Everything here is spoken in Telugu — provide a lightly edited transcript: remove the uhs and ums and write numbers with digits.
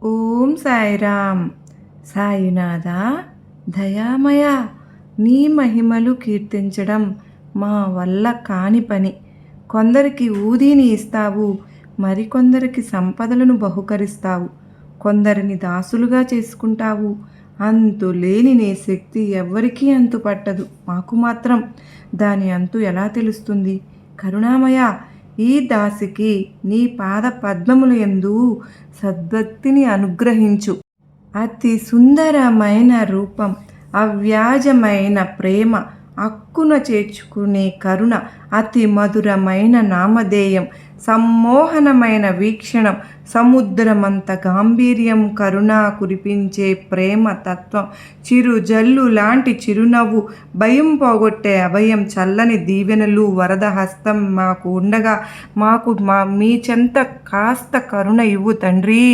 ఓం సాయిరామ్. సాయినాథ దయామయ, నీ మహిమలు కీర్తించడం మా వల్ల కాని పని. కొందరికి ఊదీని ఇస్తావు, మరికొందరికి సంపదలను బహుకరిస్తావు, కొందరిని దాసులుగా చేసుకుంటావు. అంతులేని నీ శక్తి ఎవ్వరికీ అంతు పట్టదు. మాకు మాత్రం దాని అంతు ఎలా తెలుస్తుంది? కరుణామయ, ఈ దాసికి నీ పాద పద్మముల యందు సద్భక్తిని అనుగ్రహించు. అతి సుందరమైన రూపం, అవ్యాజమైన ప్రేమ, అక్కున చేర్చుకునే కరుణ, అతి మధురమైన నామధేయం, సమ్మోహనమైన వీక్షణం, సముద్రమంత గాంభీర్యం, కరుణ కురిపించే ప్రేమ తత్వం, చిరు జల్లు లాంటి చిరునవ్వు, భయం పోగొట్టే అభయం, చల్లని దీవెనలు, వరద హస్తం మాకు ఉండగా మీ చెంత కాస్త కరుణ ఇవ్వు తండ్రి.